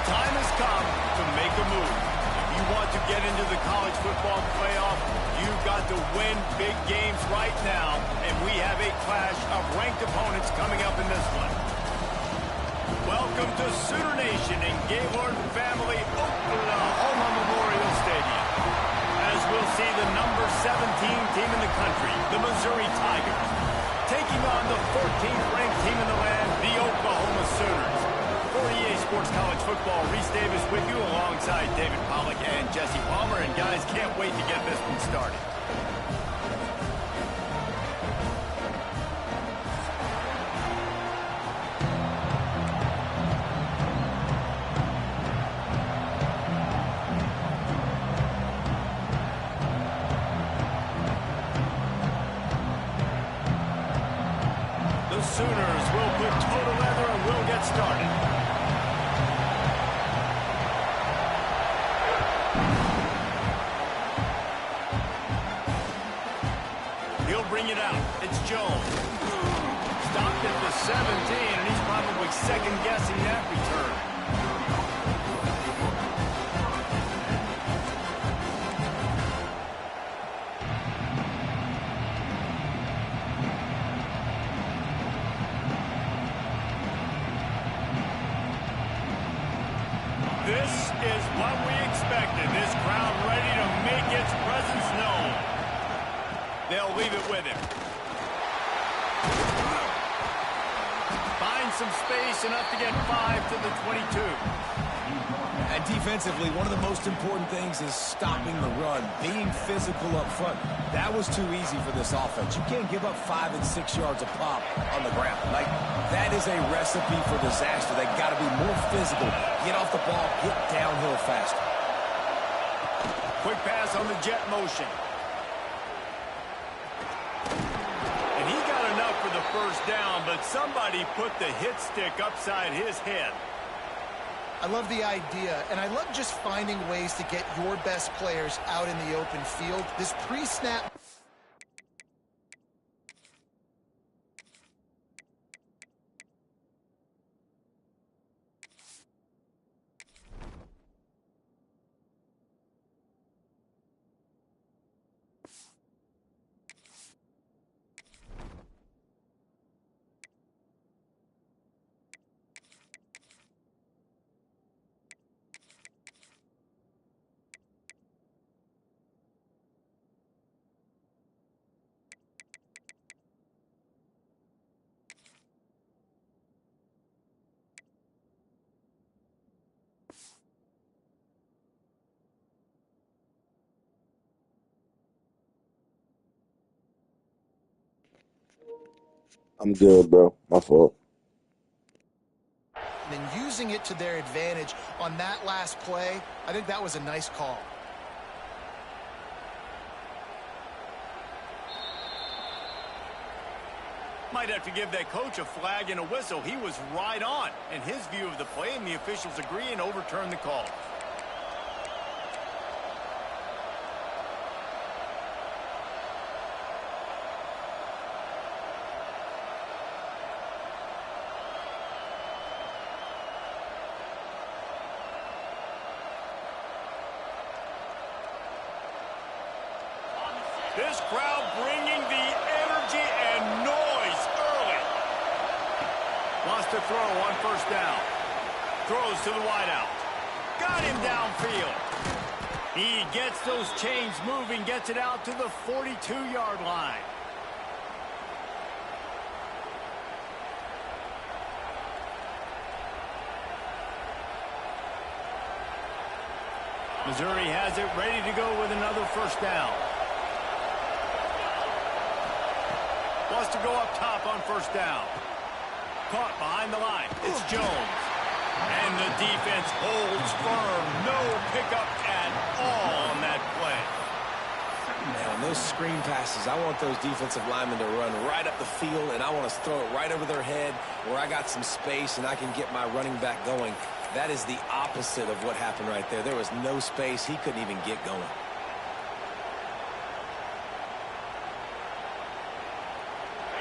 time has come to make a move. If you want to get into the college football playoff, you've got to win big games right now, and we have a clash of ranked opponents coming up in this one. Welcome to Sooner Nation and Gaylord Family Oklahoma Memorial Stadium. As we'll see the number 17 team in the country, the Missouri Tigers, taking on the 14th ranked team in the land, the Oklahoma Sooners. For EA Sports College Football, Reese Davis with you alongside David Pollack and Jesse Palmer. And guys, can't wait to get this one started. The Sooners will put total leather and we'll get started. He'll bring it out. It's Jones. Stopped at the 17, and he's probably second-guessing that return. This is what we expected. This crowd ready to make its presence known. They'll leave it with him. Find some space, enough to get 5 to the 22. And defensively, one of the most important things is stopping the run, being physical up front. That was too easy for this offense. You can't give up 5 and 6 yards a pop on the ground. Like, that is a recipe for disaster. They got to be more physical, get off the ball, get downhill faster. Quick pass on the jet motion. And he got enough for the first down, but somebody put the hit stick upside his head. I love the idea, and I love just finding ways to get your best players out in the open field. This pre-snap... I'm good, bro. My fault. And then using it to their advantage on that last play, I think that was a nice call. Might have to give that coach a flag and a whistle. He was right on in his view of the play, and the officials agree and overturn the call. This crowd bringing the energy and noise early. Wants to throw on first down. Throws to the wideout. Got him downfield. He gets those chains moving, gets it out to the 42-yard line. Missouri has it ready to go with another first down. Wants to go up top on first down. Caught behind the line. It's Jones. And the defense holds firm. No pickup at all on that play. Man, those screen passes, I want those defensive linemen to run right up the field, and I want to throw it right over their head where I got some space and I can get my running back going. That is the opposite of what happened right there. There was no space. He couldn't even get going.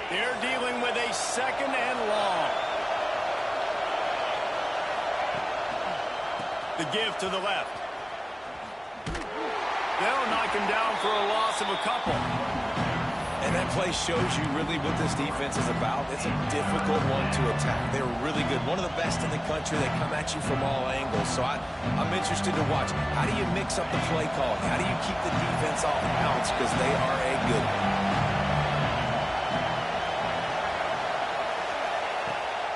They're dealing with a second and long. The give to the left. They'll knock him down for a loss of a couple. And that play shows you really what this defense is about. It's a difficult one to attack. They're really good. One of the best in the country. They come at you from all angles. So I'm interested to watch. How do you mix up the play calling? How do you keep the defense off balance? Because they are a good one.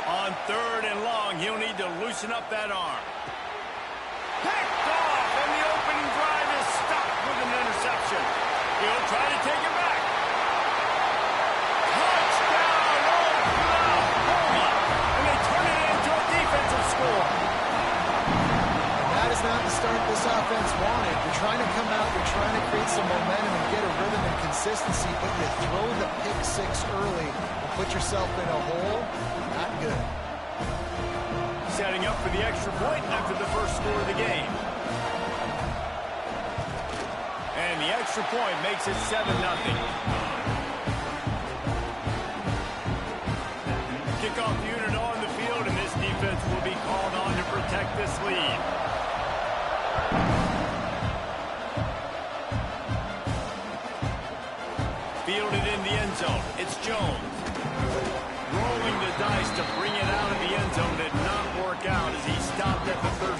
On 3rd and long, he'll need to loosen up that arm. Picked off, and the opening drive is stopped with an interception. He'll try to take it back. Touchdown, Oklahoma! And they turn it into a defensive score. That is not the start this offense wanted. You're trying to come out, you're trying to create some momentum and get a rhythm and consistency, but you throw the pick six early and put yourself in a hole. Not good. Setting up for the extra point after the first score of the game. And the extra point makes it 7-0. Kickoff unit on the field, and this defense will be called on to protect this lead. Fielded in the end zone. It's Jones. Rolling the dice to bring it out of the end zone did not work out as he stopped at the 13.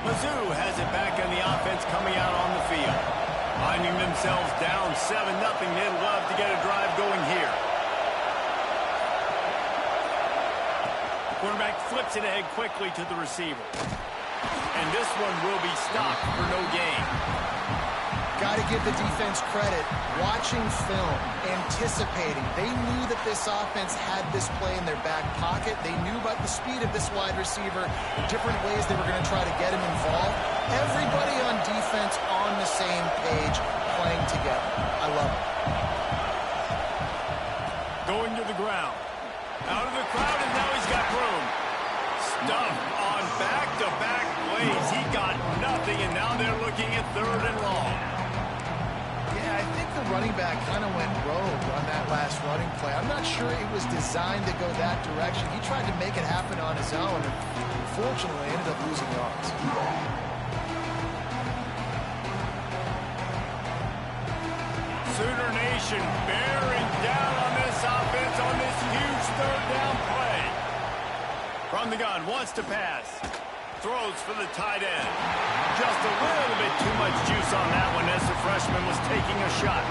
Mizzou has it back on the offense coming out on the field. Finding themselves down 7-0, they'd love to get a drive going here. Quarterback flips it ahead quickly to the receiver. And this one will be stopped for no gain. Got to give the defense credit. Watching film, anticipating. They knew that this offense had this play in their back pocket. They knew about the speed of this wide receiver, different ways they were going to try to get him involved. Everybody on defense on the same page, playing together. I love it. Going to the ground. Out of the crowd, and now he's got room. Stuffed on back-to-back plays. He got nothing, and now they're looking at 3rd and long. Yeah, I think the running back kind of went rogue on that last running play. I'm not sure it was designed to go that direction. He tried to make it happen on his own, and unfortunately ended up losing yards. Sooner Nation bearing down on this offense on this huge 3rd down play. From the gun, wants to pass. Throws for the tight end. Just a little bit too much juice on that one as the freshman was taking a shot.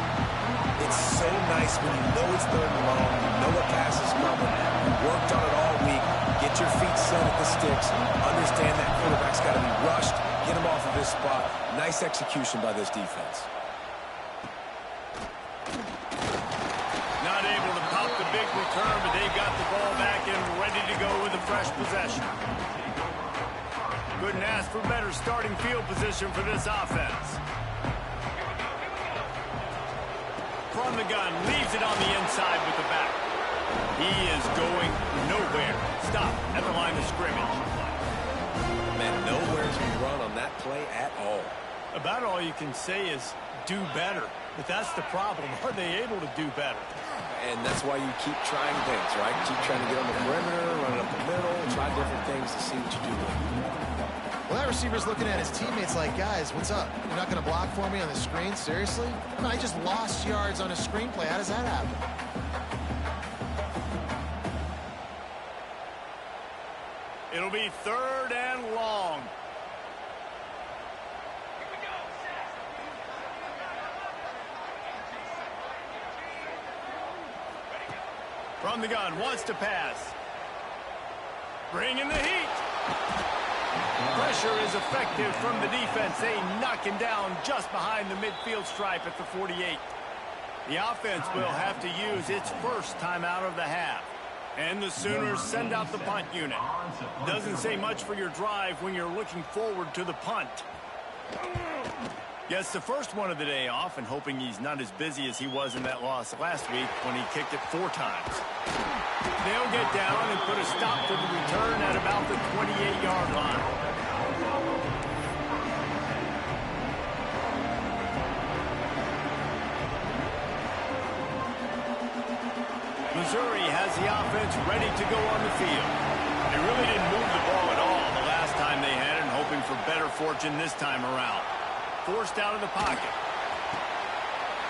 It's so nice when you know it's 3rd and long, you know what pass is coming, you worked on it all week, get your feet set at the sticks, understand that quarterback's got to be rushed, get him off of his spot. Nice execution by this defense. Not able to pop the big return, but they've got the ball back and ready to go with a fresh possession. Couldn't ask for better starting field position for this offense. From the gun, leaves it on the inside with the back. He is going nowhere. Stop at the line of scrimmage. Man, nowhere's been run on that play at all. About all you can say is do better. But that's the problem. Are they able to do better? And that's why you keep trying things, right? Keep trying to get on the perimeter, run it up the middle, try different things to see what you do with it. Well, that receiver's looking at his teammates like, guys, what's up? You're not going to block for me on the screen? Seriously? No, I just lost yards on a screenplay. How does that happen? It'll be 3rd and long. From the gun, wants to pass. Bringing the heat. Pressure is effective from the defense. They knock him down just behind the midfield stripe at the 48. The offense will have to use its first timeout of the half. And the Sooners send out the punt unit. Doesn't say much for your drive when you're looking forward to the punt. Gets the first one of the day off and hoping he's not as busy as he was in that loss last week when he kicked it 4 times. They'll get down and put a stop to the return at about the 28-yard line. Missouri has the offense ready to go on the field. They really didn't move the ball at all the last time they had it, hoping for better fortune this time around. Forced out of the pocket.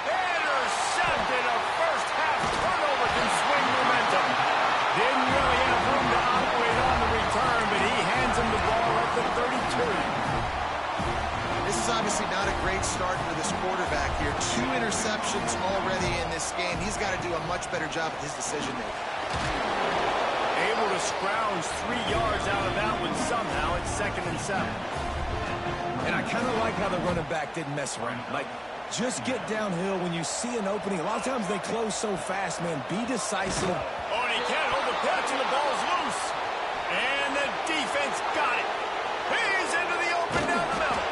Intercepted. A first half turnover can swing momentum. Didn't really have room to operate on the return, but he hands him the ball at the 32. This is obviously not a great start for this quarterback here. 2 interceptions already in this game. He's got to do a much better job with his decision-making. Able to scrounge 3 yards out of that one somehow. It's 2nd and 7. And I kind of like how the running back didn't mess around. Like, just get downhill when you see an opening. A lot of times they close so fast, man. Be decisive. Oh, and he can't hold the pitch, and the ball's loose. And the defense got it. He's into the open down the middle.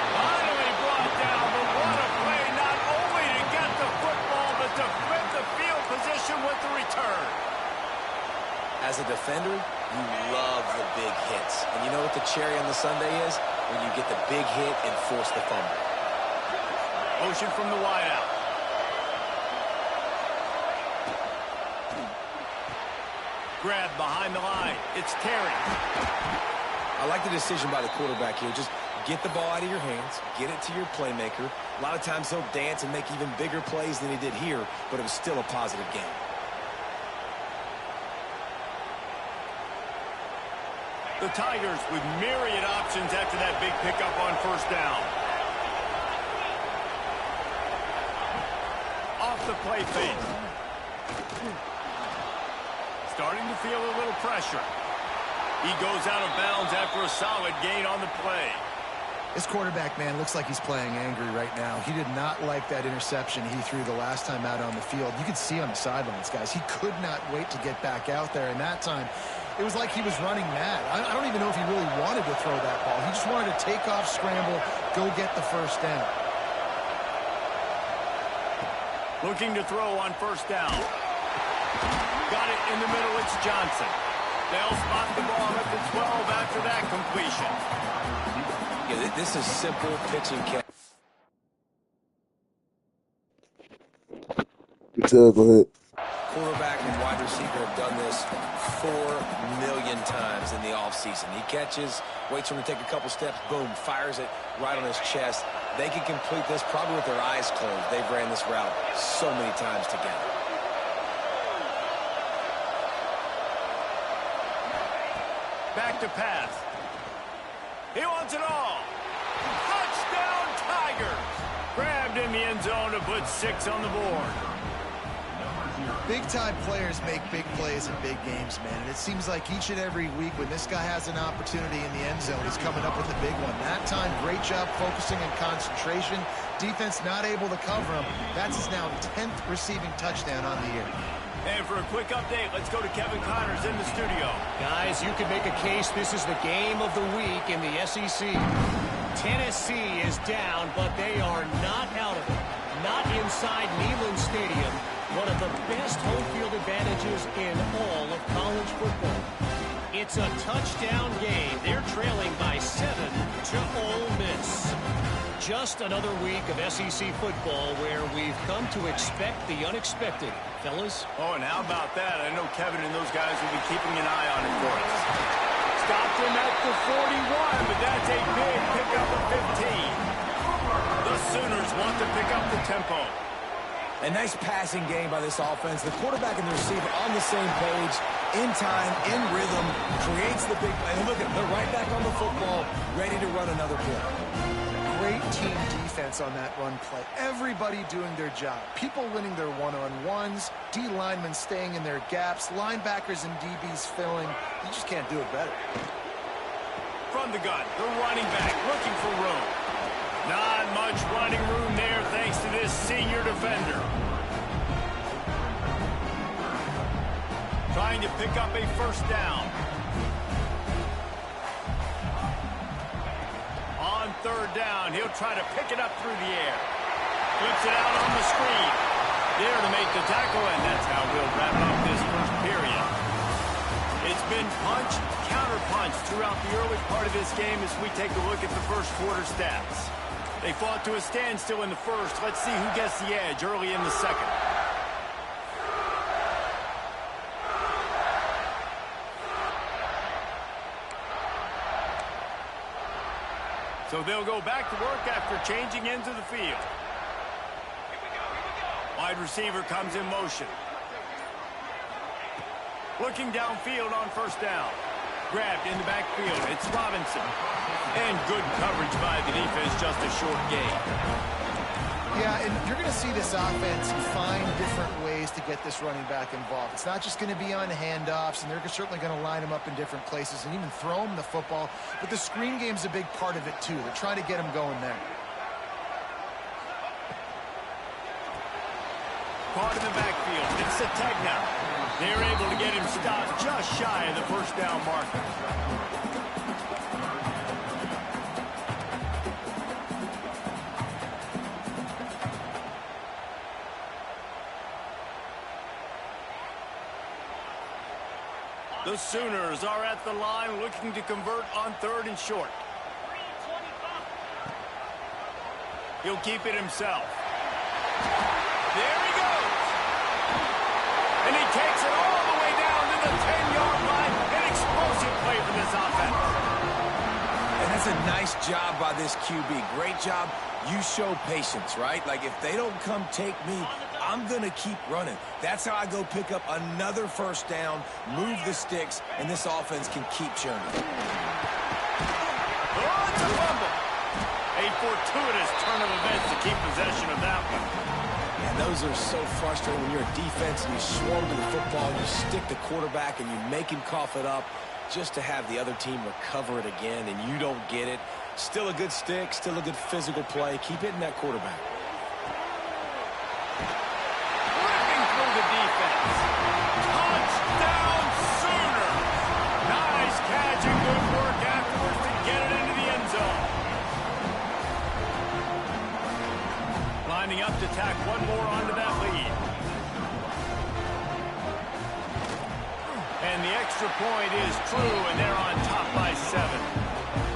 Finally brought down, but what a play, not only to get the football, but to flip the field position with the return. As a defender, you love the big hits. And you know what the cherry on the sundae is? When you get the big hit and force the fumble. Motion from the wideout. Grab behind the line. It's Terry. I like the decision by the quarterback here. Just get the ball out of your hands, get it to your playmaker. A lot of times he'll dance and make even bigger plays than he did here, but it was still a positive game. The Tigers with myriad options after that big pickup on first down. Off the play fake. Starting to feel a little pressure. He goes out of bounds after a solid gain on the play. This quarterback, man, looks like he's playing angry right now. He did not like that interception he threw the last time out on the field. You could see on the sidelines, guys. He could not wait to get back out there, and that time it was like he was running mad. I don't even know if he really wanted to throw that ball. He just wanted to take off, scramble, go get the first down. Looking to throw on first down. Got it in the middle. It's Johnson. They'll spot the ball at the 12 after that completion. Yeah, this is simple pitching catch. Go ahead. Quarterback and wide receiver have done this 4 million times in the offseason. He catches, waits for him to take a couple steps, boom, fires it right on his chest. They can complete this probably with their eyes closed. They've ran this route so many times together. Back to pass. He wants it all. Touchdown Tigers. Grabbed in the end zone to put 6 on the board. Big-time players make big plays in big games, man. And it seems like each and every week when this guy has an opportunity in the end zone, he's coming up with a big one. That time, great job focusing and concentration. Defense not able to cover him. That's his now 10th receiving touchdown on the year. And for a quick update, let's go to Kevin Connors in the studio. Guys, you can make a case this is the game of the week in the SEC. Tennessee is down, but they are not out of it. Not inside Neyland Stadium, one of the best home field advantages in all of college football. It's a touchdown game. They're trailing by 7 to Ole Miss. Just another week of SEC football where we've come to expect the unexpected. Fellas? Oh, and how about that? I know Kevin and those guys will be keeping an eye on it for us. Stopped him at the 41, but that's a big pickup of 15. The Sooners want to pick up the tempo. A nice passing game by this offense. The quarterback and the receiver on the same page, in time, in rhythm, creates the big play. And look at them, they're right back on the football, ready to run another play. Great team defense on that run play. Everybody doing their job. People winning their one-on-ones, D linemen staying in their gaps, linebackers and DBs filling. You just can't do it better. From the gun, the running back looking for room. Not much running room there thanks to this senior defender. Trying to pick up a first down. On third down, he'll try to pick it up through the air. Flips it out on the screen. There to make the tackle, and that's how we'll wrap up this first period. It's been punch, counter-punch throughout the early part of this game as we take a look at the first quarter stats. They fought to a standstill in the first. Let's see who gets the edge early in the second. So they'll go back to work after changing into the field. Wide receiver comes in motion. Looking downfield on first down. Grabbed in the backfield. It's Robinson. And good coverage by the defense, just a short gain. Yeah, and you're going to see this offense find different ways to get this running back involved. It's not just going to be on handoffs, and they're certainly going to line him up in different places and even throw him the football. But the screen game's a big part of it, too. They're trying to get him going there. Caught in the backfield. It's Sategna. They're able to get him stopped just shy of the first down marker. The Sooners are at the line looking to convert on 3rd and short. He'll keep it himself. There he goes. And he takes it all the way down to the 10-yard line. An explosive play for this offense. And that's a nice job by this QB. Great job. You show patience, right? Like, if they don't come take me, I'm going to keep running. That's how I go pick up another first down, move the sticks, and this offense can keep churning. Oh, it's a fumble. A fortuitous turn of events to keep possession of that one. And those are so frustrating when you're a defense and you swarm to the football, and you stick the quarterback and you make him cough it up just to have the other team recover it again, and you don't get it. Still a good stick, still a good physical play. Keep hitting that quarterback. Ripping through the defense. Touchdown Sooners. Nice catch and good work afterwards to get it into the end zone. Lining up to tack one more onto that lead. And the extra point is true, and they're on top by 7.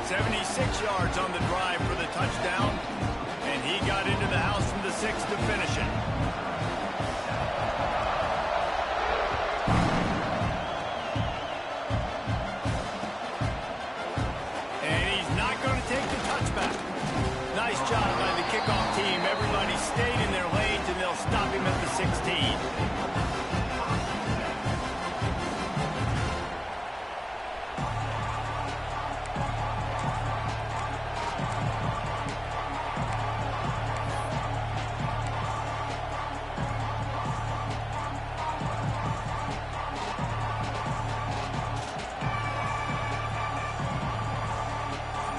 76 yards on the drive for the touchdown, and he got into the house from the 6 to finish it. And he's not going to take the touchback. Nice job by the kickoff team. Everybody stayed in their lanes, and they'll stop him at the 16.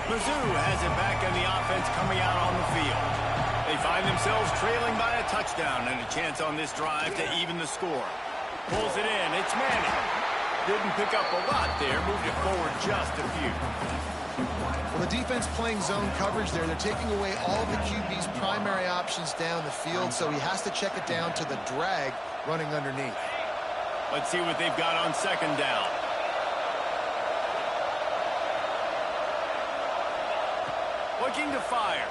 Mizzou has it back in the offense coming out on the field. They find themselves trailing by a touchdown and a chance on this drive to even the score. Pulls it in. It's Manning. Didn't pick up a lot there. Moved it forward just a few. Well, the defense playing zone coverage there. They're taking away all of the QB's primary options down the field, so he has to check it down to the drag running underneath. Let's see what they've got on 2nd down. Looking to fire.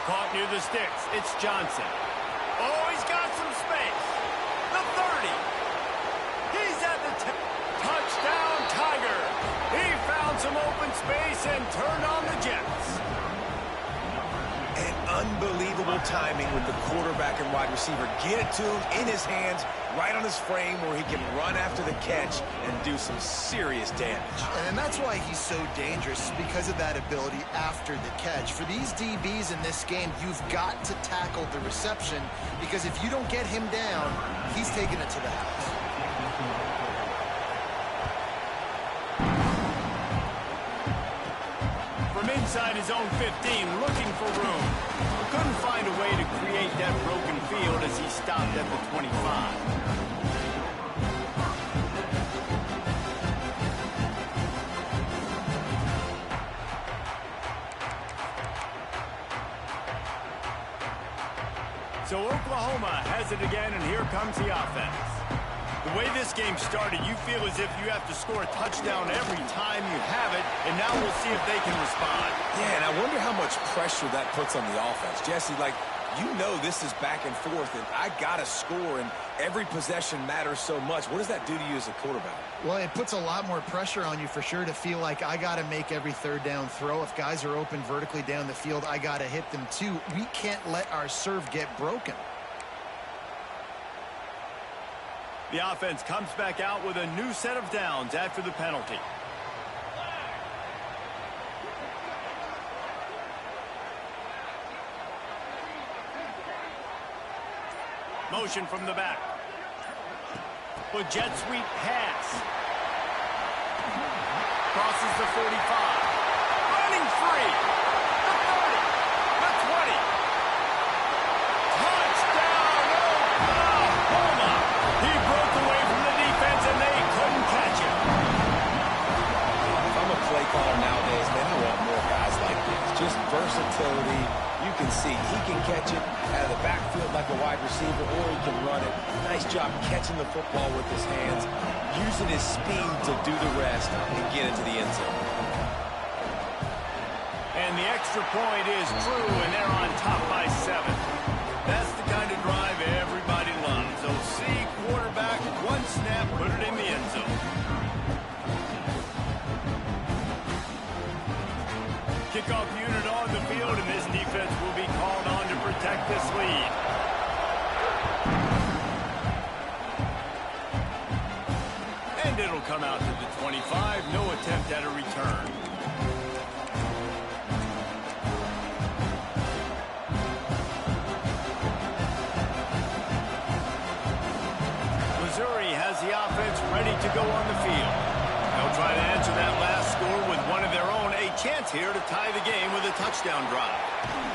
Caught near the sticks. It's Johnson. Oh, he's got some space. The 30. He's at the 10. Touchdown, Tiger. He found some open space and turned on the Jets. And unbelievable timing with the quarterback and wide receiver. Get it to him in his hands, right on his frame where he can run after the catch and do some serious damage. And that's why he's so dangerous, because of that ability after the catch. For these DBs in this game, you've got to tackle the reception, because if you don't get him down, he's taking it to the house. From inside his own 15, looking for room. Couldn't find a way to create that broken field as he stopped at the 25. So Oklahoma has it again, and here comes the offense. The way this game started, you feel as if you have to score a touchdown every time you have it, and now we'll see if they can respond. Yeah, and I wonder how much pressure that puts on the offense. Jesse, like, You know this is back and forth, and I got to score, and every possession matters so much. What does that do to you as a quarterback? Well, it puts a lot more pressure on you for sure to feel like I got to make every third down throw. If guys are open vertically down the field, I got to hit them too. We can't let our serve get broken. The offense comes back out with a new set of downs after the penalty. Motion from the back. With jet sweep pass. Crosses the 45. Running free. The 30. The 20. Touchdown, Oklahoma. He broke away from the defense and they couldn't catch him. If I'm a play caller nowadays, man, I want more guys like this. Just versatility. You can see he can catch it out of the backfield like a wide receiver, or he can run it. Nice job catching the football with his hands, using his speed to do the rest and get into the end zone. And the extra point is true, and they're on top by 7. That's the kind of drive everybody loves. So see quarterback, one snap, put it in the end zone. Kickoff unit on the field, and this defense will be called on to protect this lead. And it'll come out to the 25. No attempt at a return. Missouri has the offense ready to go on the field. They'll try to answer that last score with one of their own. A chance here to tie the game with a touchdown drive.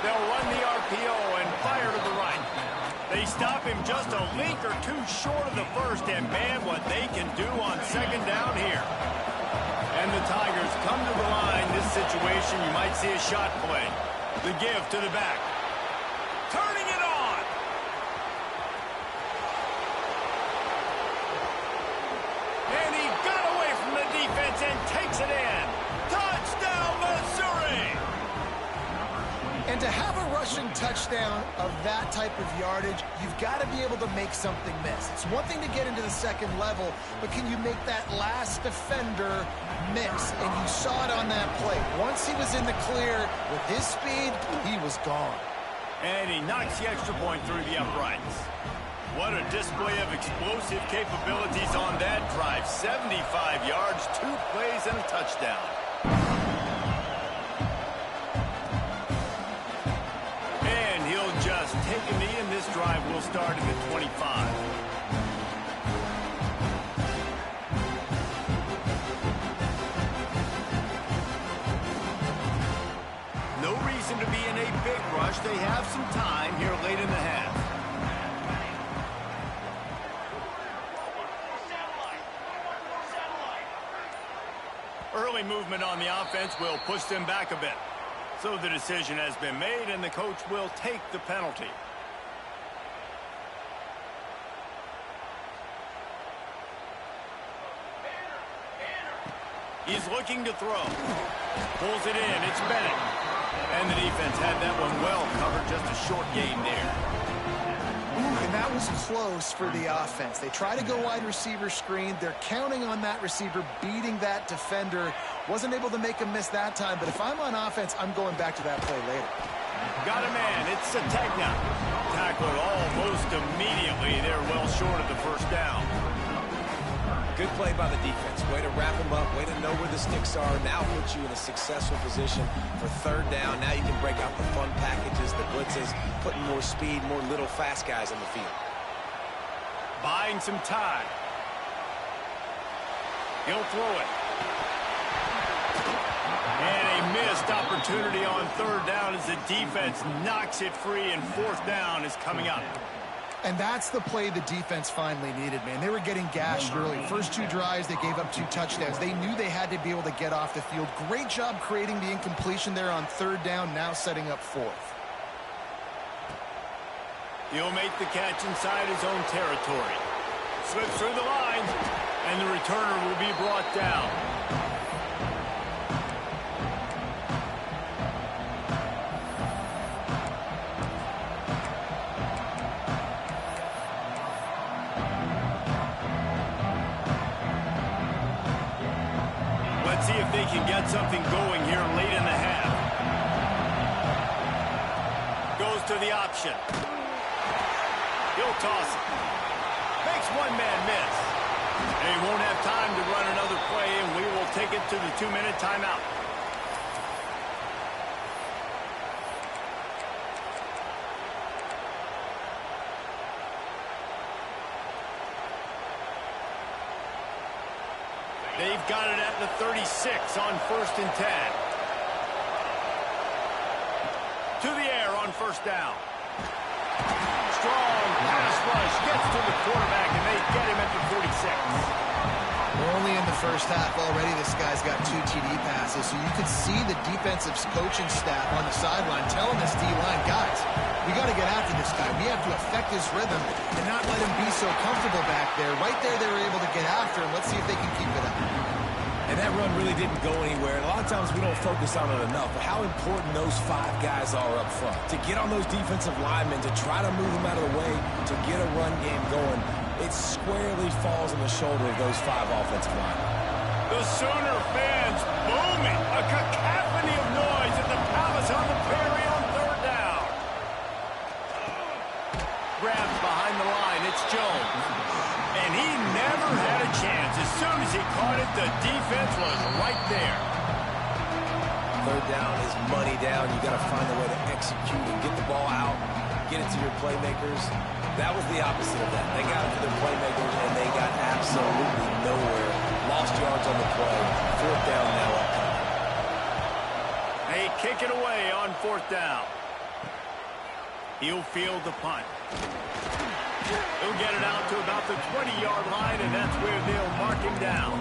They'll run the RPO and fire to the right. They stop him just a link or two short of the first, and man, what they can do on second down here. And the Tigers come to the line. This situation, you might see a shot play. The give to the back. Turning it on. And he got away from the defense and takes it in. Touchdown, Missouri! And to have a rushing touchdown of that type of yardage, you've got to be able to make something miss. It's one thing to get into the second level, but can you make that last defender miss? And you saw it on that play. Once he was in the clear with his speed, he was gone. And he knocks the extra point through the uprights. What a display of explosive capabilities on that drive. 75 yards, 2 plays, and a touchdown. And he'll just take a knee, and this drive will start at the 25. No reason to be in a big rush. They have some time here late in the half. Early movement on the offense will push them back a bit. So the decision has been made, and the coach will take the penalty. He's looking to throw. Pulls it in. It's Bennett. And the defense had that one well covered. Just a short gain there. And that was close for the offense. They try to go wide receiver screen. They're counting on that receiver beating that defender. Wasn't able to make him miss that time, but if I'm on offense, I'm going back to that play later. Got a man. It's Sategna. Tackled almost immediately. They're well short of the first down. Good play by the defense. Way to wrap them up. Way to know where the sticks are. Now put you in a successful position for third down. Now you can break out the fun packages, the blitzes, putting more speed, more little fast guys on the field. Buying some time. He'll throw it. And a missed opportunity on third down as the defense knocks it free, and fourth down is coming up. And that's the play the defense finally needed, man. They were getting gashed early. First 2 drives, they gave up 2 touchdowns. They knew they had to be able to get off the field. Great job creating the incompletion there on third down, now setting up fourth. He'll make the catch inside his own territory. Slips through the line, and the returner will be brought down. Let's see if they can get something going here late in the half. Goes to the option. He'll toss it. Makes one man miss. They won't have time to run another play, and we will take it to the 2-minute timeout. They've got it at the 36 on 1st and 10. To the air on 1st down. Strong pass rush gets to the quarterback, and they get him at the 46. We're only in the first half already. This guy's got 2 TD passes, so you could see the defensive coaching staff on the sideline telling this D-line, guys, we got to get after this guy. We have to affect his rhythm and not let him be so comfortable back there. Right there, they were able to get after him. Let's see if they can keep it up. And that run really didn't go anywhere. And a lot of times we don't focus on it enough, but how important those 5 guys are up front. To get on those defensive linemen, to try to move them out of the way, to get a run game going, it squarely falls on the shoulder of those 5 offensive linemen. The Sooner fans booming. A cacophony of noise at the Palace on the Prairie on 3rd down. Grabs behind the line. It's Jones. And he never had a chance. As soon as he caught it, the defense was right there. 3rd down is money down. You got to find a way to execute and get the ball out, get it to your playmakers. That was the opposite of that. They got it to their playmakers, and they got absolutely nowhere. Lost yards on the play. 4th down now upcoming. They kick it away on 4th down. He'll field the punt. He'll get it out to about the 20-yard line, and that's where they'll mark him down.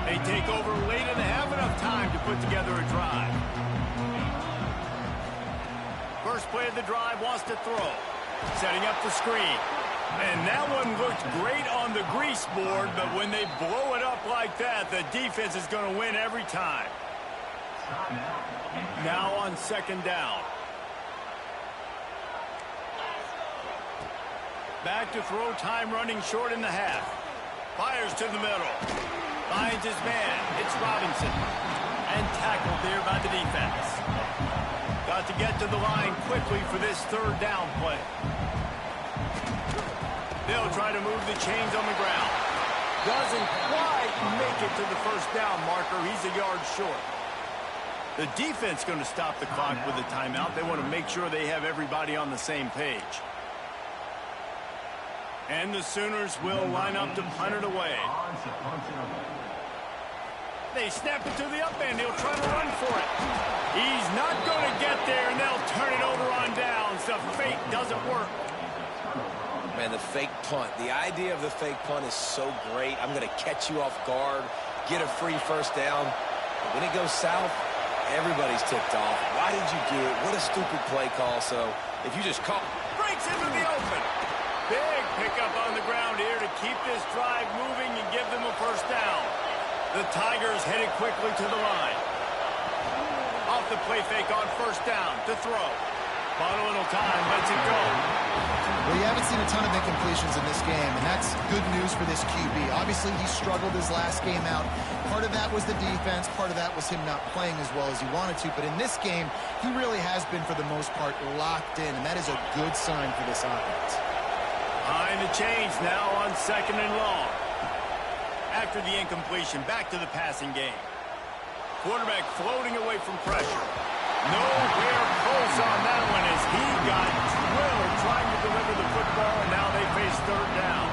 They take over late in the half, enough time to put together a drive. First play of the drive, wants to throw. Setting up the screen. And that one looked great on the grease board, but when they blow it up like that, the defense is going to win every time. Now on 2nd down. Back to throw, time running short in the half. Fires to the middle. Finds his man. It's Robinson. And tackled there by the defense. Got to get to the line quickly for this 3rd down play. They'll try to move the chains on the ground. Doesn't quite make it to the 1st down marker. He's a yard short. The defense going to stop the clock with a timeout. They want to make sure they have everybody on the same page. And the Sooners will line up to punt it away. They snap it to the up end. He'll try to run for it. He's not going to get there, and they'll turn it over on downs. The fake doesn't work. Man, the fake punt. The idea of the fake punt is so great. I'm going to catch you off guard, get a free 1st down. But when it goes south, everybody's ticked off. Why did you do it? What a stupid play call. So if you just call... Breaks into the open. Big pickup on the ground here to keep this drive moving and give them a 1st down. The Tigers headed quickly to the line. Off the play fake on 1st down to throw. Bought a little time, lets it go. Well, you haven't seen a ton of incompletions in this game, and that's good news for this QB. Obviously, he struggled his last game out. Part of that was the defense. Part of that was him not playing as well as he wanted to. But in this game, he really has been, for the most part, locked in, and that is a good sign for this offense. Behind the chains now on 2nd and long. After the incompletion, back to the passing game. Quarterback floating away from pressure. Nowhere close on that one as he got drilled trying to deliver the football, and now they face 3rd down.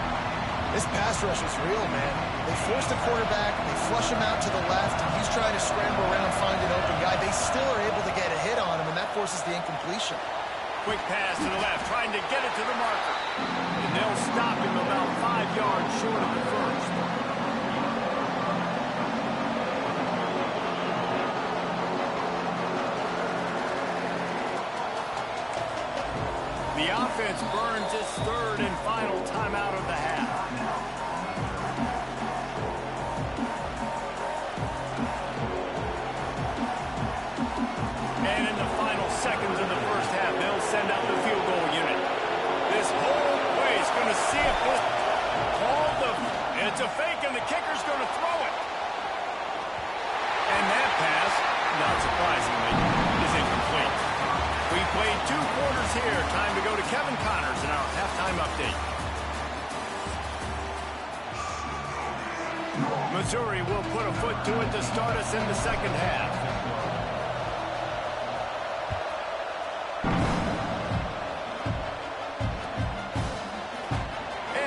This pass rush is real, man. They force the quarterback, they flush him out to the left, and he's trying to scramble around, find an open guy. They still are able to get a hit on him, and that forces the incompletion. Quick pass to the left, trying to get it to the marker. And they'll stop him about 5 yards short of the 1st. The offense burns its 3rd and final timeout of the half. And in the final seconds of the 1st half, they'll send out the field goal unit. This whole see if this called the... It's a fake, and the kicker's going to throw it. And that pass, not surprisingly, is incomplete. We played 2 quarters here. Time to go to Kevin Connors in our halftime update. Missouri will put a foot to it to start us in the second half.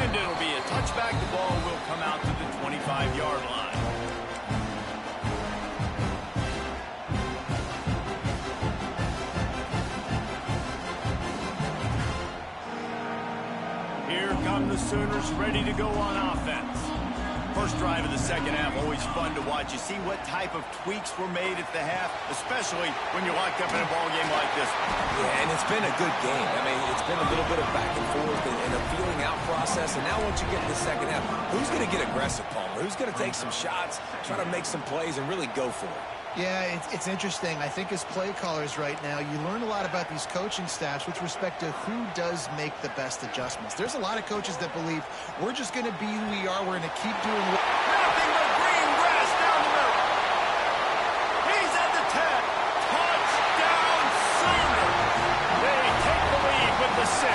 And it'll be a touchback. The ball will come out to the 25-yard line. Here come the Sooners ready to go on offense. First drive of the second half, always fun to watch. You see what type of tweaks were made at the half, especially when you're locked up in a ball game like this. Yeah, and it's been a good game. I mean, it's been a little bit of back and forth and a feeling out process. And now once you get to the second half, who's going to get aggressive, Palmer? Who's going to take some shots, try to make some plays, and really go for it? Yeah, it's interesting. I think as play callers right now, you learn a lot about these coaching staffs with respect to who does make the best adjustments. There's a lot of coaches that believe we're just going to be who we are. We're going to keep doing nothing but green grass down the middle. He's at the 10. Touchdown, Sooners. They take the lead with the 6.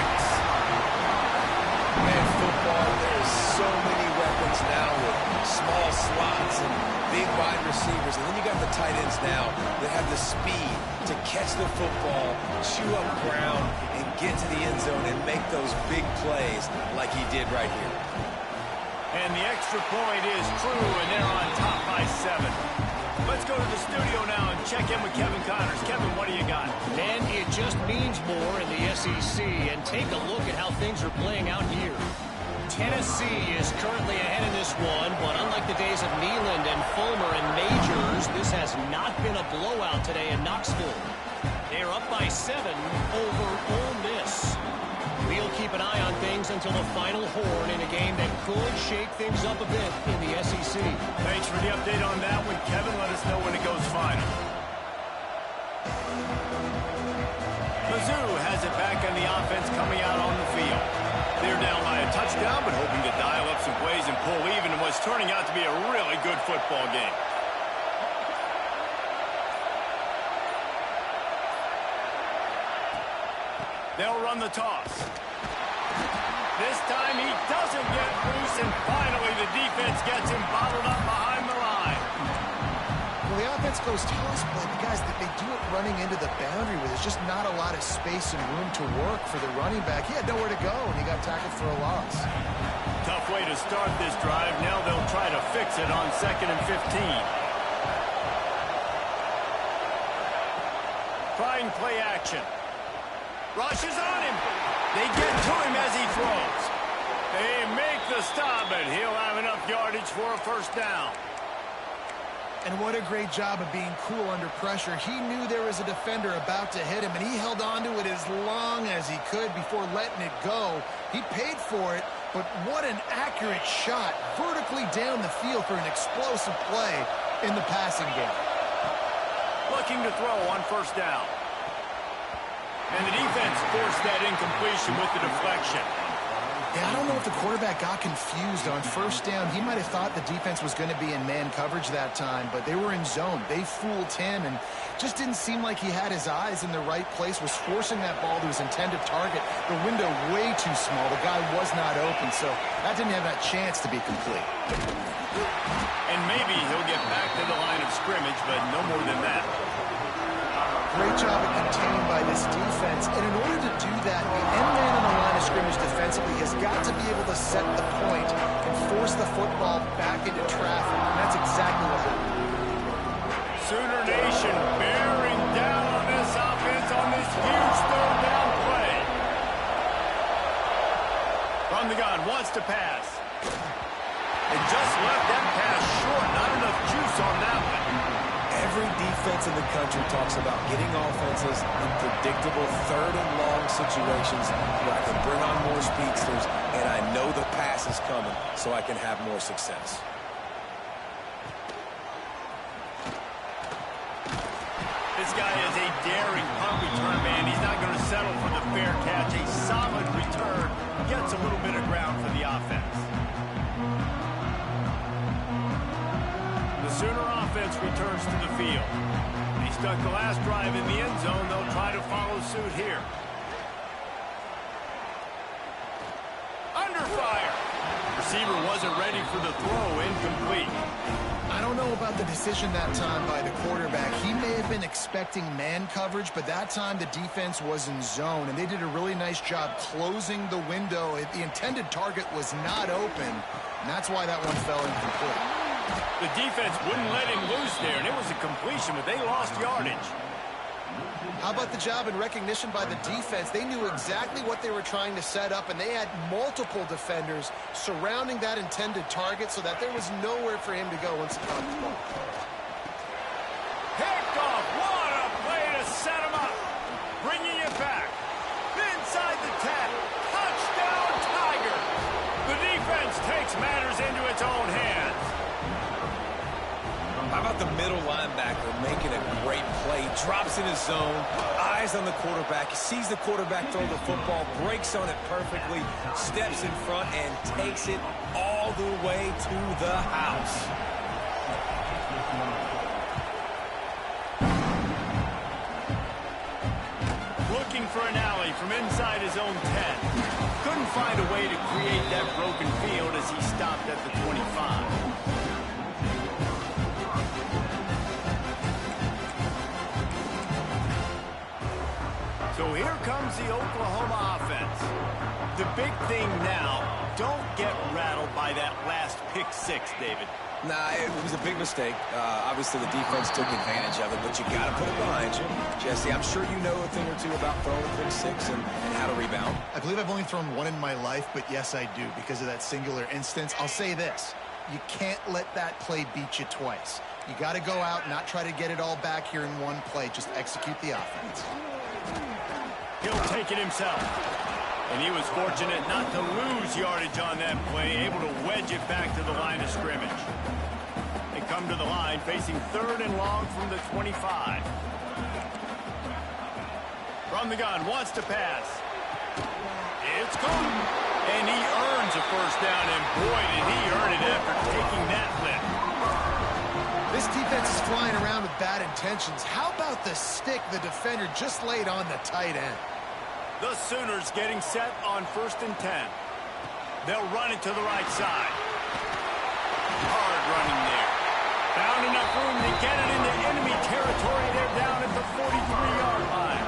Man, football, there's so many weapons now with small slots and big wide receivers. And then you got the tight ends now that have the speed to catch the football, chew up ground, and get to the end zone and make those big plays like he did right here. And the extra point is true, and they're on top by 7. Let's go to the studio now and check in with Kevin Connors. Kevin, what do you got? And it just means more in the SEC. And take a look at how things are playing out here. Tennessee is currently ahead in this one, but unlike the days of Neyland and Fulmer and Majors, this has not been a blowout today in Knoxville. They're up by 7 over Ole Miss. We'll keep an eye on things until the final horn in a game that could shake things up a bit in the SEC. Thanks for the update on that one, Kevin. Let us know when it goes final. Mizzou has it back on the offense coming out on the field. They're down by a touchdown, but hoping to dial up some plays and pull even in what's turning out to be a really good football game. They'll run the toss. This time he doesn't get loose, and finally the defense gets him bottled up behind the line. Well, the offense goes toss play, but guys, they do it running into the boundary where there's just not a lot of space and room to work for the running back. He had nowhere to go, and he got tackled for a loss. Tough way to start this drive. Now they'll try to fix it on 2nd and 15. Trying play action. Rush is on him. They get to him as he throws. They make the stop, and he'll have enough yardage for a first down. And what a great job of being cool under pressure. He knew there was a defender about to hit him, and he held on to it as long as he could before letting it go. He paid for it, but what an accurate shot vertically down the field for an explosive play in the passing game. Looking to throw on first down. And the defense forced that incompletion with the deflection. Yeah, I don't know if the quarterback got confused on first down. He might have thought the defense was going to be in man coverage that time, but they were in zone. They fooled him and just didn't seem like he had his eyes in the right place, was forcing that ball to his intended target. The window way too small. The guy was not open, so that didn't have that chance to be complete. And maybe he'll get back to the line of scrimmage, but no more than that. Great job at containing by this defense. And in order to do that, the end man on the line of scrimmage defensively has got to be able to set the point and force the football back into traffic. And that's exactly what happened. Sooner Nation bearing down on this offense on this huge third down play. From the gun, wants to pass. And just left that pass short. Not enough juice on that one. Every defense in the country talks about getting offenses in predictable third and long situations where I can bring on more speedsters and I know the pass is coming so I can have more success. This guy is a daring punt return man. He's not going to settle for the fair catch. A solid return gets a little bit of ground for the offense. The Sooner offense returns to the field. They stuck the last drive in the end zone. They'll try to follow suit here. Under fire. Receiver wasn't ready for the throw. Incomplete. I don't know about the decision that time by the quarterback. He may have been expecting man coverage, but that time the defense was in zone, and they did a really nice job closing the window. The intended target was not open, and that's why that one fell incomplete. The defense wouldn't let him loose there, and it was a completion, but they lost yardage. How about the job and recognition by the defense? They knew exactly what they were trying to set up, and they had multiple defenders surrounding that intended target so that there was nowhere for him to go once he caught the ball. Picked off. What a play to set him up. Bringing it back. Inside the 10. Touchdown, Tiger. The defense takes matters into its own hands. How about the middle linebacker making a great play? Drops in his zone, eyes on the quarterback. He sees the quarterback throw the football, breaks on it perfectly, steps in front, and takes it all the way to the house. Looking for an alley from inside his own 10. Couldn't find a way to create that broken field as he stopped at the 25. So here comes the Oklahoma offense. The big thing now, don't get rattled by that last pick six, David. Nah, it was a big mistake. Obviously, the defense took advantage of it, but you got to put it behind you. Jesse, I'm sure you know a thing or two about throwing a pick six and how to rebound. I believe I've only thrown one in my life, but yes, I do because of that singular instance. I'll say this. You can't let that play beat you twice. You got to go out, not try to get it all back here in one play. Just execute the offense. He'll take it himself. And he was fortunate not to lose yardage on that play, able to wedge it back to the line of scrimmage. They come to the line, facing 3rd and long from the 25. From the gun, wants to pass. It's gone. And he earns a first down, and boy, did he earn it after taking that lift. This defense is flying around with bad intentions. How about the stick the defender just laid on the tight end? The Sooners getting set on 1st and 10. They'll run it to the right side. Hard running there. Found enough room to get it into enemy territory. They're down at the 43-yard line.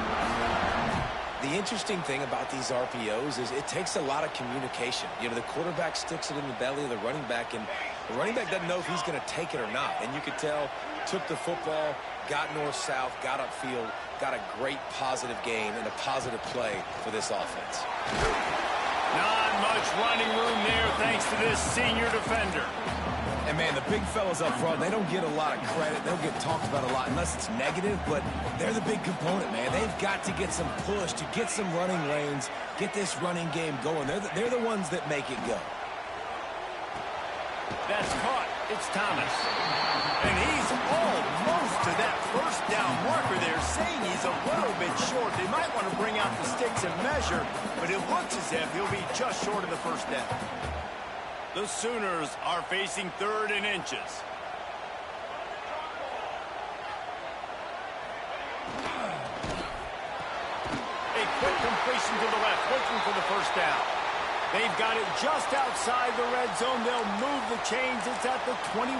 The interesting thing about these RPOs is it takes a lot of communication. You know, the quarterback sticks it in the belly of the running back, and the running back doesn't know if he's going to take it or not. And you could tell, took the football, got north-south, got upfield, got a great positive gain and a positive play for this offense. Not much running room there thanks to this senior defender. And, man, the big fellas up front, they don't get a lot of credit. They don't get talked about a lot unless it's negative, but they're the big component, man. They've got to get some push, to get some running lanes, get this running game going. They're the ones that make it go. That's caught. It's Thomas. And he's almost to that first down marker there, saying he's a little bit short. They might want to bring out the sticks and measure, but it looks as if he'll be just short of the first down. The Sooners are facing 3rd and inches. A quick completion to the left, looking for the first down. They've got it just outside the red zone. They'll move the chains. It's at the 21.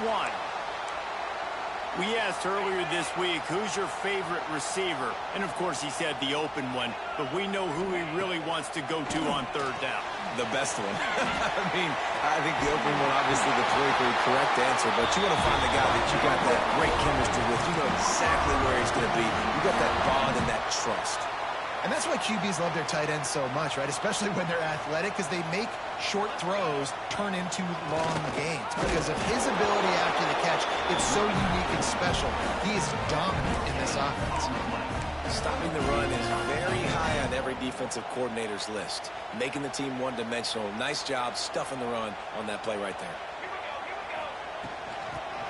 We asked earlier this week, who's your favorite receiver? And, of course, he said the open one. But we know who he really wants to go to on 3rd down. The best one. I mean, I think the open one, obviously, the politically correct answer. But you want to find the guy that you got that great chemistry with. You know exactly where he's going to be. You got that bond and that trust. And that's why QBs love their tight ends so much, right? Especially when they're athletic, because they make short throws turn into long gains. Because of his ability after the catch, it's so unique and special. He is dominant in this offense. Stopping the run is very high on every defensive coordinator's list. Making the team one-dimensional. Nice job stuffing the run on that play right there.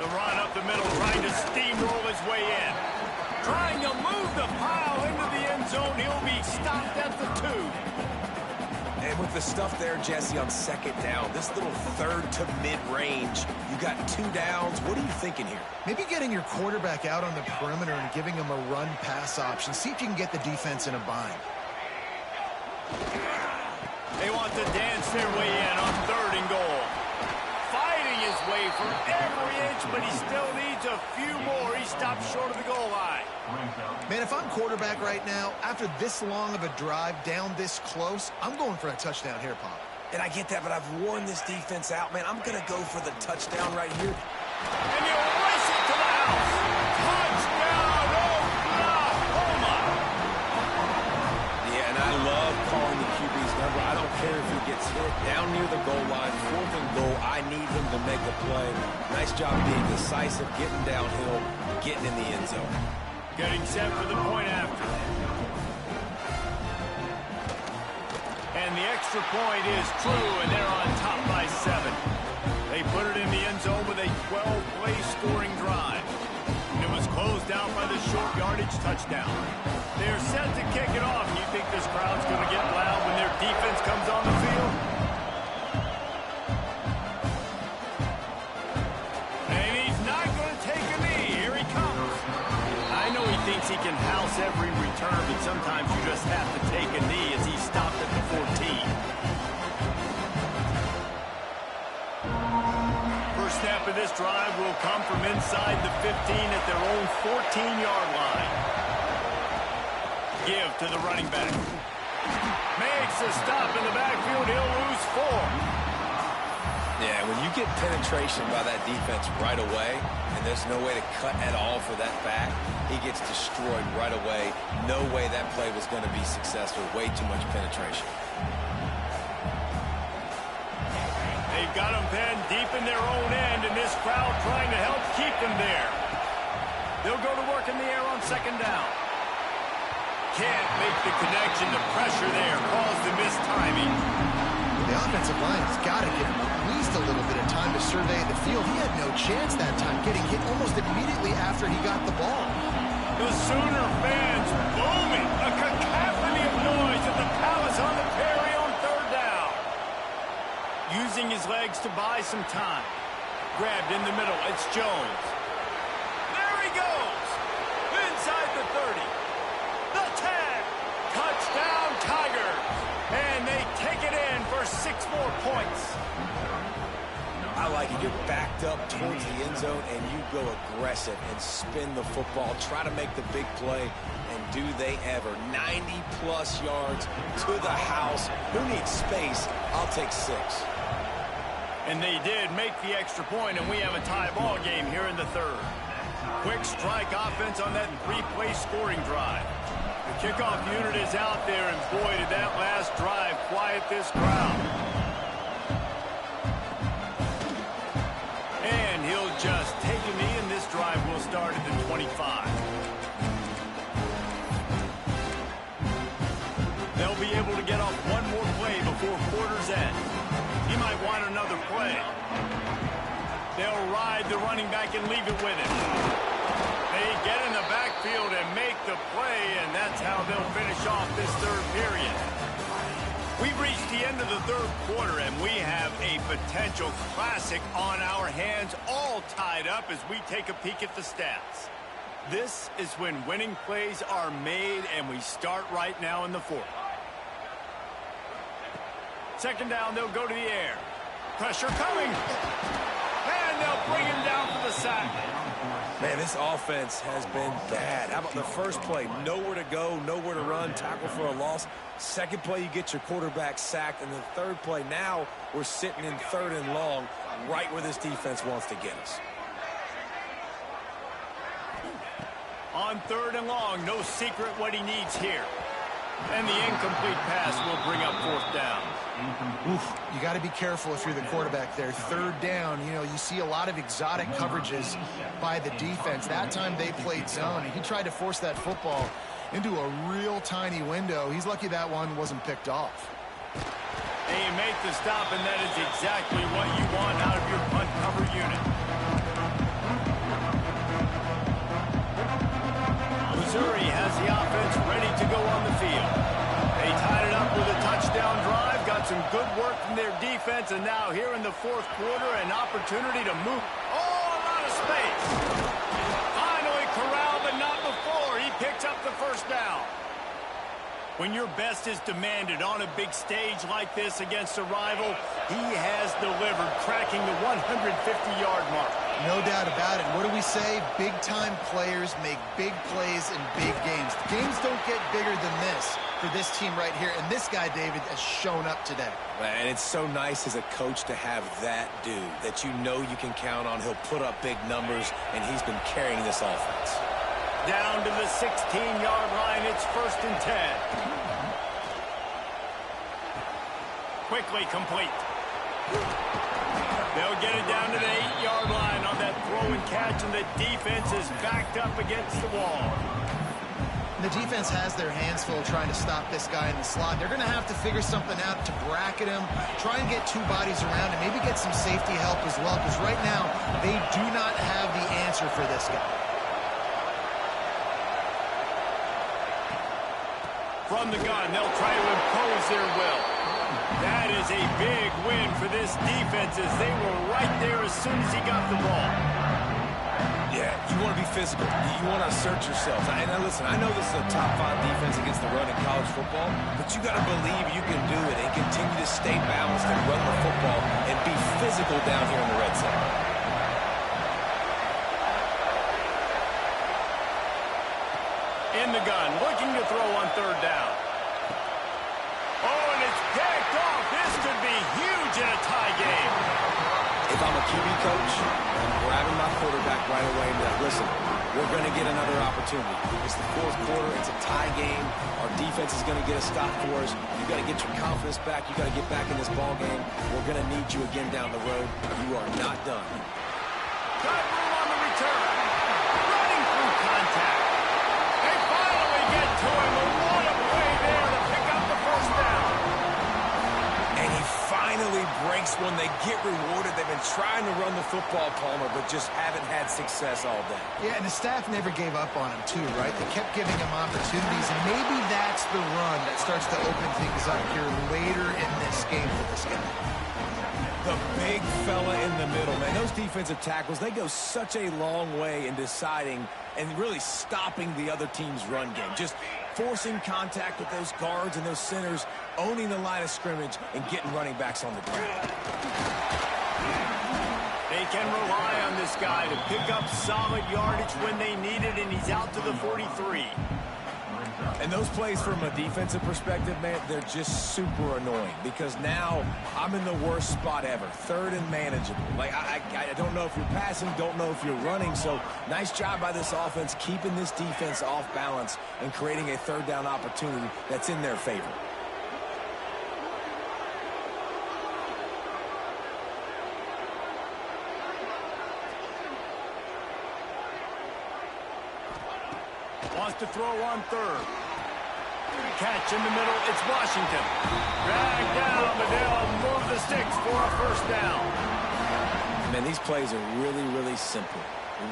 The run up the middle, trying to steamroll his way in. Trying to move the pile into the end zone. He'll be stopped at the 2. And And with the stuff there, Jesse, on second down, this little third to mid-range, you got 2 downs. What are you thinking here? Maybe getting your quarterback out on the perimeter and giving him a run-pass option. See if you can get the defense in a bind. They want to dance their way in on 3rd and goal. Fighting his way for every inch, but he still needs a few more. He stopped short of the goal line. Man, if I'm quarterback right now, after this long of a drive down this close, I'm going for a touchdown here, Pop. And I get that, but I've worn this defense out, man. I'm going to go for the touchdown right here. And you race it to the house. Touchdown, Oklahoma. Yeah, and I love calling the QB's number. I don't care if he gets hit down near the goal line, 4th and goal. I need him to make a play. Nice job being decisive, getting downhill, getting in the end zone. Getting set for the point after. And the extra point is true, and they're on top by 7. They put it in the end zone with a 12-play scoring drive. And it was closed out by the short yardage touchdown. They're set to kick it off. You think this crowd's going to get loud when their defense comes on the field? And he's not going to take a knee. Here he comes. I know he thinks he can house every return, but sometimes you just have to take a knee as he stopped at the 14. First snap of this drive will come from inside the 15 at their own 14-yard line. Give to the running back. Makes a stop in the backfield. He'll lose 4. Yeah, when you get penetration by that defense right away, and there's no way to cut at all for that back, he gets destroyed right away. No way that play was going to be successful. Way too much penetration. They've got him pinned deep in their own end, and this crowd trying to help keep them there. They'll go to work in the air on 2nd down. Can't make the connection. The pressure there caused the missed timing. The offensive line has got to give him at least a little bit of time to survey the field. He had no chance that time, getting hit almost immediately after he got the ball. The Sooner fans booming. A cacophony of noise at the Palace on the Prairie on 3rd down. Using his legs to buy some time. Grabbed in the middle. It's Jones. There he goes. Inside the 30. The 10. Touchdown, Tigers. And they take it in for 6 more points. I like it. You're backed up towards the end zone, and you go aggressive and spin the football. Try to make the big play, and do they ever. 90-plus yards to the house. Who needs space? I'll take 6. And they did make the extra point, and we have a tie ball game here in the 3rd. Quick strike offense on that 3-play scoring drive. The kickoff unit is out there, and boy, did that last drive quiet this crowd. And he'll just take a knee, and this drive will start at the 25. They'll be able to get off one more play before quarter's end. He might want another play. They'll ride the running back and leave it with him. They get in the backfield and make the play, and that's how they'll finish off this 3rd period. We've reached the end of the 3rd quarter, and we have a potential classic on our hands, all tied up as we take a peek at the stats. This is when winning plays are made, and we start right now in the 4th. 2nd down, they'll go to the air. Pressure coming. And they'll bring him down for the sack. Man, this offense has been bad. How about the first play? Nowhere to go, nowhere to run, tackle for a loss. 2nd play, you get your quarterback sacked. And the 3rd play, now we're sitting in 3rd and long, right where this defense wants to get us. On 3rd and long, no secret what he needs here. And the incomplete pass will bring up 4th down. Oof, you got to be careful if you're the quarterback there. 3rd down, you know, you see a lot of exotic coverages by the defense. That time they played zone, and he tried to force that football into a real tiny window. He's lucky that one wasn't picked off. And you make the stop, and that is exactly what you want out of your punt cover unit. Missouri has the offense ready to go on the field. They tied it up with a touchdown drive, got some good work from their defense, and now here in the fourth quarter, an opportunity to move. Oh, a lot of space. Finally corralled, but not before. He picks up the first down. When your best is demanded on a big stage like this against a rival, he has delivered, cracking the 150-yard mark. No doubt about it. What do we say? Big-time players make big plays in big games. Games don't get bigger than this for this team right here, and this guy, David, has shown up today. And it's so nice as a coach to have that dude that you know you can count on. He'll put up big numbers, and he's been carrying this offense. Down to the 16-yard line. It's 1st and 10. Quickly complete. They'll get it down to the 8-yard line on that throw and catch, and the defense is backed up against the wall. The defense has their hands full trying to stop this guy in the slot. They're going to have to figure something out to bracket him, try and get two bodies around him, maybe get some safety help as well, because right now they do not have the answer for this guy. From the gun, they'll try to impose their will. That is a big win for this defense as they were right there as soon as he got the ball. Yeah, you want to be physical. You want to assert yourself. And listen, I know this is a top 5 defense against the run in college football, but you got to believe you can do it and continue to stay balanced and run the football and be physical down here in the red zone. In the gun, looking to throw on 3rd down. Oh, and it's picked off. This could be huge in a tie game. If I'm a QB coach, I'm grabbing my quarterback right away and be like, listen, we're going to get another opportunity. It's the 4th quarter. It's a tie game. Our defense is going to get a stop for us. You got to get your confidence back. You got to get back in this ball game. We're going to need you again down the road. You are not done. Got room on the return. Running through contact. They finally get to him. A lot of play there to pick up the first down. And he finally breaks one. They get rewarded. They've been trying to run the football, Palmer, but just haven't had success all day. Yeah, and the staff never gave up on him, too, right? They kept giving him opportunities, and maybe that's the run that starts to open things up here later in this game for this guy. The big fella in the middle, man. Those defensive tackles, they go such a long way in deciding and really stopping the other team's run game. Just forcing contact with those guards and those centers, owning the line of scrimmage, and getting running backs on the ground. They can rely on this guy to pick up solid yardage when they need it, and he's out to the 43. And those plays from a defensive perspective, man, they're just super annoying because now I'm in the worst spot ever, 3rd and manageable. Like, I don't know if you're passing, don't know if you're running, so nice job by this offense keeping this defense off balance and creating a 3rd down opportunity that's in their favor. Wants to throw on 3rd. Catch in the middle. It's Washington. Dragged down, but they'll move the sticks for a 1st down. Man, these plays are really, really simple.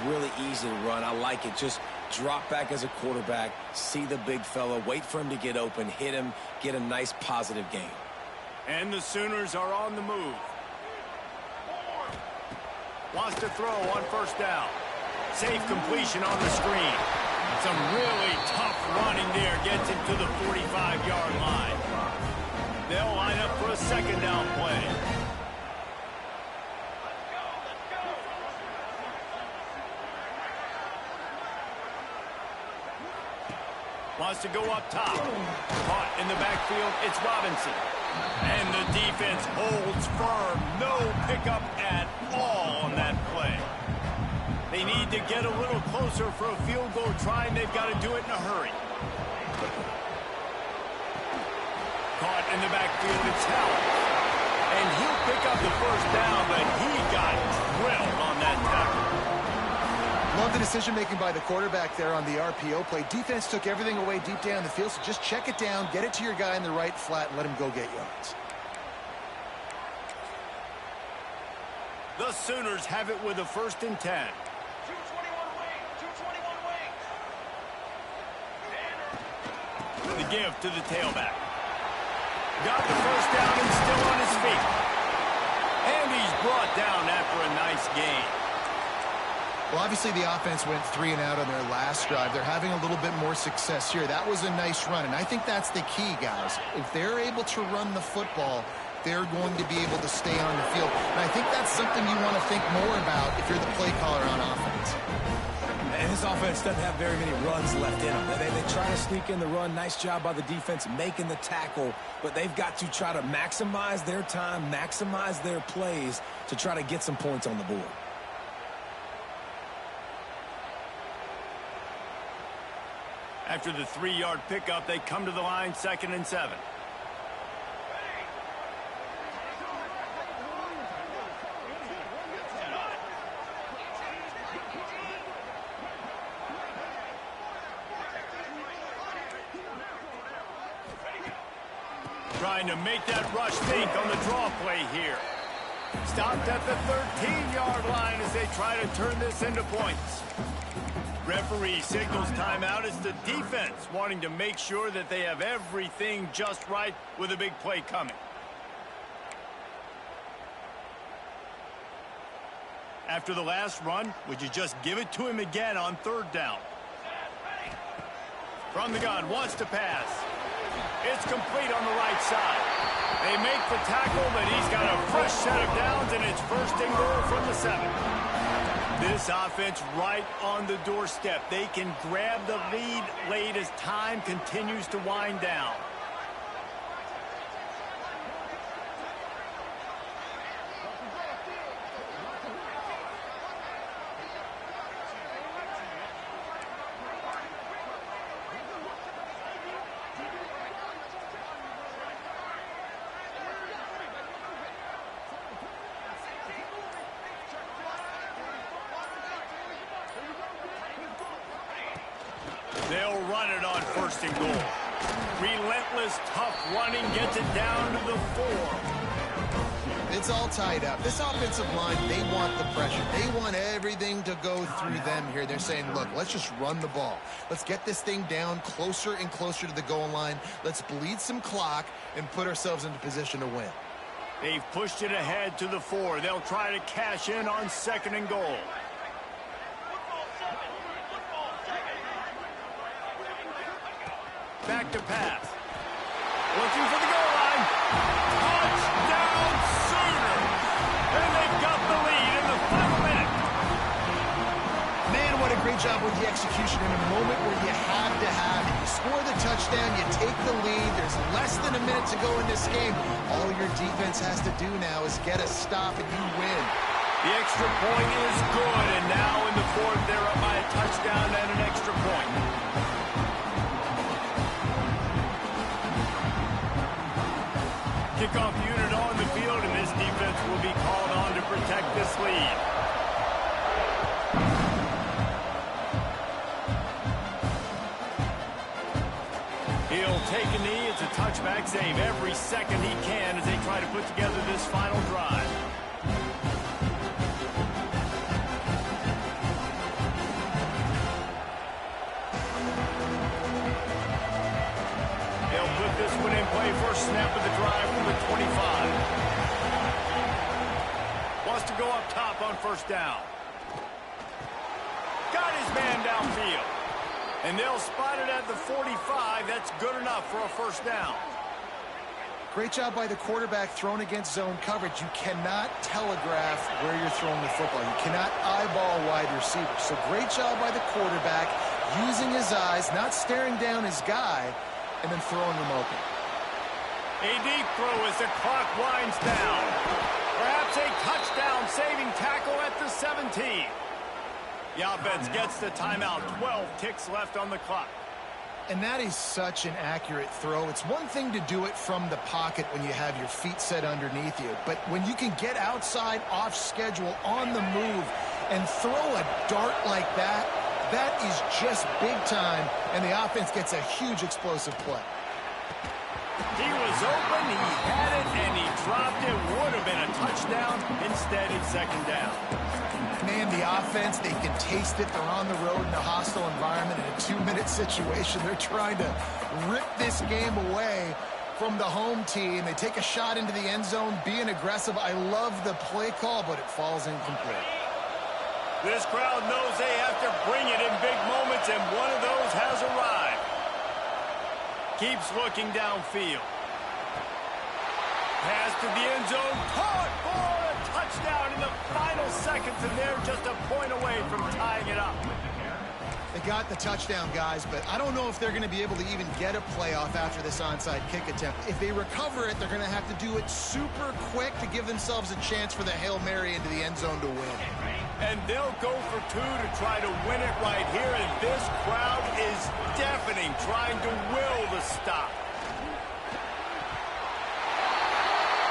Really easy to run. I like it. Just drop back as a quarterback, see the big fella, wait for him to get open, hit him, get a nice positive gain. And the Sooners are on the move. Wants to throw on 1st down. Safe completion on the screen. Some really tough running there. Gets him to the 45-yard line. They'll line up for a 2nd down play. Wants to go up top. Caught in the backfield. It's Robinson. And the defense holds firm. No pickup at all on that play. They need to get a little closer for a field goal try, and they've got to do it in a hurry. Caught in the backfield, it's Hell. And he'll pick up the 1st down, but he got drilled on that tackle. Love the decision-making by the quarterback there on the RPO play. Defense took everything away deep down the field, so just check it down, get it to your guy in the right flat, and let him go get yards. The Sooners have it with a 1st and 10. The give to the tailback. Got the first down and still on his feet. And he's brought down after a nice gain. Well, obviously the offense went 3 and out on their last drive. They're having a little bit more success here. That was a nice run, and I think that's the key, guys. If they're able to run the football, they're going to be able to stay on the field. And I think that's something you want to think more about if you're the play caller on offense. And this offense doesn't have very many runs left in them. They try to sneak in the run. Nice job by the defense making the tackle. But they've got to try to maximize their time, maximize their plays to try to get some points on the board. After the 3-yard pickup, they come to the line, 2nd and 7. Trying to make that rush think on the draw play here. Stopped at the 13-yard line as they try to turn this into points. Referee signals timeout. It's the defense wanting to make sure that they have everything just right with a big play coming. After the last run, would you just give it to him again on 3rd down? From the gun, wants to pass. It's complete on the right side. They make the tackle, but he's got a fresh set of downs, and it's 1st and goal from the 7. This offense right on the doorstep. They can grab the lead late as time continues to wind down. They'll run it on 1st and goal. Relentless, tough running gets it down to the 4. It's all tied up. This offensive line, they want the pressure. They want everything to go through them here. They're saying, look, let's just run the ball. Let's get this thing down closer and closer to the goal line. Let's bleed some clock and put ourselves into position to win. They've pushed it ahead to the 4. They'll try to cash in on 2nd and goal. Back to pass. Looking for the goal line. Touchdown Sooners! And they've got the lead in the final minute. Man, what a great job with the execution in a moment where you had to have it. You score the touchdown, you take the lead. There's less than a minute to go in this game. All your defense has to do now is get a stop and you win. The extra point is good, and now in the 4th, they're up by a touchdown and an extra point. Kickoff unit on the field, and this defense will be called on to protect this lead. He'll take a knee. It's a touchback. Save every second he can as they try to put together this final drive. This one in play, first snap of the drive from the 25. Wants to go up top on 1st down. Got his man downfield. And they'll spot it at the 45. That's good enough for a 1st down. Great job by the quarterback thrown against zone coverage. You cannot telegraph where you're throwing the football. You cannot eyeball wide receivers. So great job by the quarterback using his eyes, not staring down his guy, and then throwing them open. A deep throw as the clock winds down. Perhaps a touchdown-saving tackle at the 17. The offense gets the timeout. 12 ticks left on the clock. And that is such an accurate throw. It's one thing to do it from the pocket when you have your feet set underneath you. But when you can get outside, off schedule, on the move, and throw a dart like that, that is just big time, and the offense gets a huge explosive play. He was open, he had it, and he dropped it. Would have been a touchdown. Instead, it's 2nd down. Man, the offense, they can taste it. They're on the road in a hostile environment in a 2-minute situation. They're trying to rip this game away, from the home team. They take a shot into the end zone, being aggressive. I love the play call, but it falls incomplete. This crowd knows they have to bring it in big moments, and one of those has arrived. Keeps looking downfield. Pass to the end zone. Caught for a touchdown in the final seconds, and they're just a point away from tying it up. They got the touchdown, guys, but I don't know if they're going to be able to even get a playoff after this onside kick attempt. If they recover it, they're going to have to do it super quick to give themselves a chance for the Hail Mary into the end zone to win. And they'll go for two to try to win it right here, and this crowd is deafening, trying to will the stop.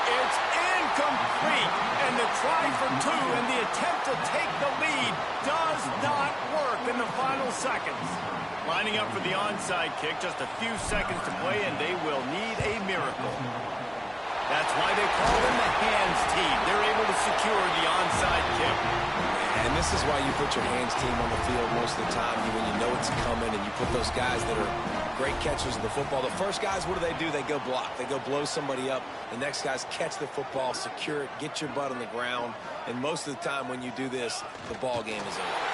It's incomplete, and the try for two and the attempt to take the lead does not work in the final seconds. Lining up for the onside kick, just a few seconds to play, and they will need a miracle. That's why they call them the hands team. They're able to secure the onside kick. And this is why you put your hands team on the field most of the time when you know it's coming, and you put those guys that are great catchers of the football. The first guys, what do? They go block. They go blow somebody up. The next guys catch the football, secure it, get your butt on the ground. And most of the time when you do this, the ball game is over.